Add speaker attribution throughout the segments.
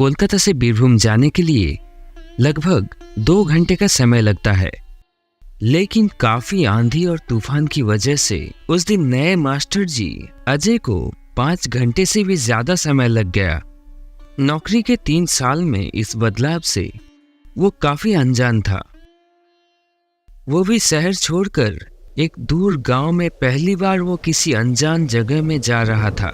Speaker 1: कोलकाता से बीरभूम जाने के लिए लगभग 2 घंटे का समय लगता है। लेकिन काफी आंधी और तूफान की वजह से उस दिन नए मास्टर जी अजय को 5 घंटे से भी ज्यादा समय लग गया। नौकरी के 3 साल में इस बदलाव से वो काफी अनजान था। वो भी शहर छोड़कर एक दूर गांव में पहली बार वो किसी अनजान जगह में जा रहा था।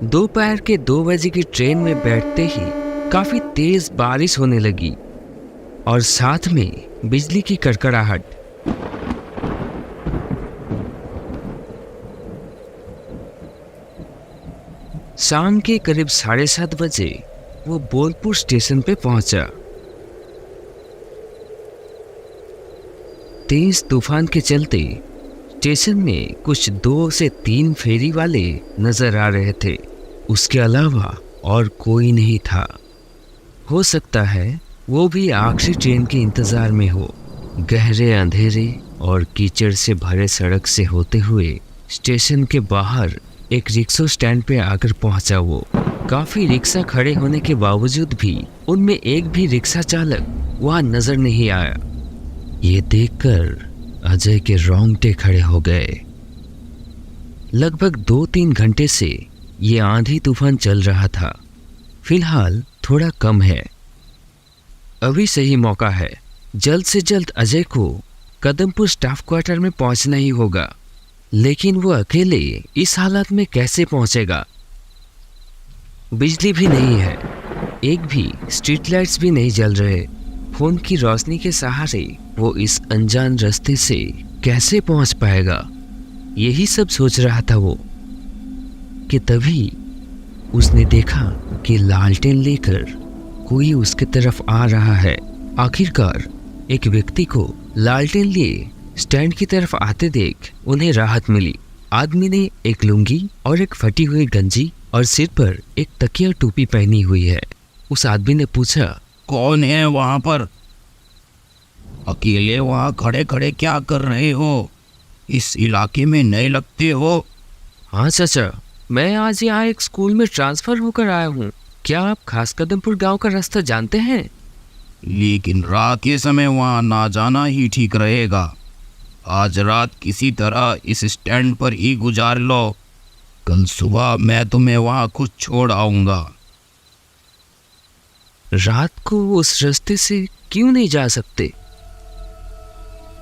Speaker 1: दोपहर के 2 बजे की ट्रेन में बैठते ही काफी तेज बारिश होने लगी और साथ में बिजली की कड़कड़ाहट। शाम के करीब 7:30 बजे वो बोलपुर स्टेशन पे पहुंचा। तेज तूफान के चलते स्टेशन में कुछ 2 से 3 फेरी वाले नजर आ रहे थे। उसके अलावा और कोई नहीं था। हो सकता है वो भी आखिरी ट्रेन के इंतजार में हो। गहरे अंधेरे और कीचड़ से भरे सड़क से होते हुए स्टेशन के बाहर एक रिक्शा स्टैंड पे आकर पहुंचा। वो काफी रिक्शा खड़े होने के बावजूद भी उनमें एक भी रिक्शा चालक वहां नजर नहीं आया। ये देखकर अजय के रोंगटे खड़े हो गए। लगभग 2-3 घंटे से ये आंधी तूफान चल रहा था। फिलहाल थोड़ा कम है। अभी सही मौका है। जल्द से जल्द अजय को कदमपुर स्टाफ क्वार्टर में पहुंचना ही होगा। लेकिन वो अकेले इस हालत में कैसे पहुंचेगा? बिजली भी नहीं है, एक भी स्ट्रीट लाइट्स भी नहीं जल रहे। फोन की रोशनी के सहारे वो इस अनजान रास्ते से कैसे पहुंच पाएगा? यही सब सोच रहा था वो कि तभी उसने देखा कि लालटेन लेकर कोई उसके तरफ आ रहा है। आखिरकार एक व्यक्ति को लालटेन लिए स्टैंड की तरफ आते देख उन्हें राहत मिली। आदमी ने एक लुंगी और एक फटी हुई गंजी और सिर पर एक तकिया टोपी पहनी हुई है। उस आदमी ने पूछा,
Speaker 2: कौन है वहां पर? अकेले वहां खड़े खड़े क्या कर रहे हो? इस इलाके में नए लगते हो?
Speaker 1: हाँ चाचा, मैं आज यहाँ एक स्कूल में ट्रांसफर होकर आया हूँ। क्या आप खास कदमपुर गांव का रास्ता जानते हैं?
Speaker 2: लेकिन रात के समय वहां ना जाना ही ठीक रहेगा। आज रात किसी तरह इस स्टैंड पर ही गुजार लो। कल सुबह मैं तुम्हें वहां खुद छोड़ आऊंगा।
Speaker 1: रात को उस रास्ते से क्यों नहीं जा सकते?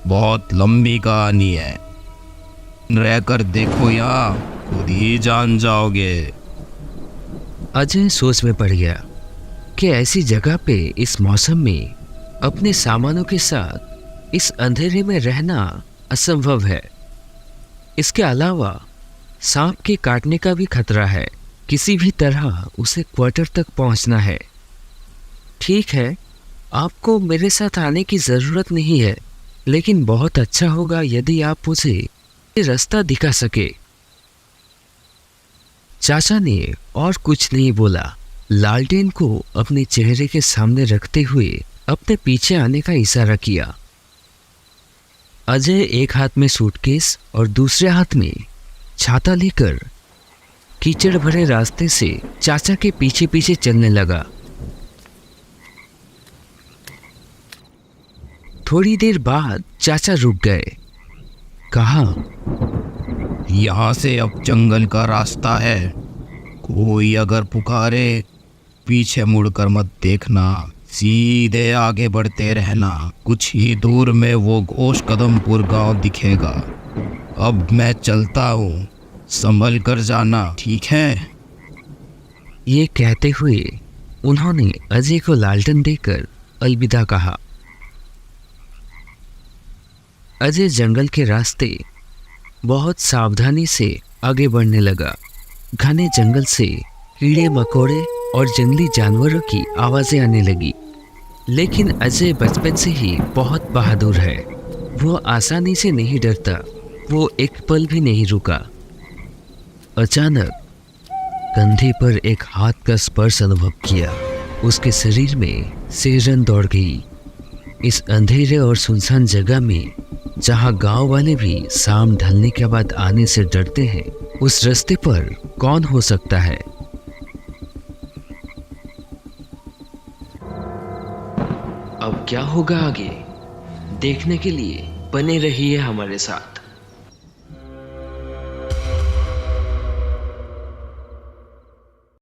Speaker 2: बहुत लंबी कहानी है, रहकर देखो यहाँ, खुद ही जान जाओगे।
Speaker 1: अजय सोच में पड़ गया कि ऐसी जगह पे इस मौसम में अपने सामानों के साथ इस अंधेरे में रहना असंभव है। इसके अलावा सांप के काटने का भी खतरा है। किसी भी तरह उसे क्वार्टर तक पहुंचना है। ठीक है, आपको मेरे साथ आने की ज़रूरत नहीं है, लेकिन बहुत अच्छा होगा यदि आप मुझे ये रास्ता दिखा सके। चाचा ने और कुछ नहीं बोला। लालटेन को अपने चेहरे के सामने रखते हुए अपने पीछे आने का इशारा किया। अजय एक हाथ में सूटकेस और दूसरे हाथ में छाता लेकर कीचड़ भरे रास्ते से चाचा के पीछे पीछे चलने लगा। थोड़ी देर बाद चाचा रुक गए। कहा,
Speaker 2: यहाँ से अब जंगल का रास्ता है। कोई अगर पुकारे पीछे मुड़कर मत देखना, सीधे आगे बढ़ते रहना। कुछ ही दूर में वो घोष कदमपुर गांव दिखेगा। अब मैं चलता हूँ, संभल कर जाना, ठीक है?
Speaker 1: ये कहते हुए उन्होंने अजय को लालटेन देकर अलविदा कहा। अजय जंगल के रास्ते बहुत सावधानी से आगे बढ़ने लगा। घने जंगल से कीड़े मकोड़े और जंगली जानवरों की आवाजें आने लगी। लेकिन अजय बचपन से ही बहुत बहादुर है। वो आसानी से नहीं डरता। वो एक पल भी नहीं रुका। अचानक कंधे पर एक हाथ का स्पर्श अनुभव किया। उसके शरीर में सिरन दौड़ गई। इस अंधेरे और सुनसान जगह में, जहां गांव वाले भी शाम ढलने के बाद आने से डरते हैं, उस रास्ते पर कौन हो सकता है? अब क्या होगा आगे, देखने के लिए बने रहिए हमारे साथ।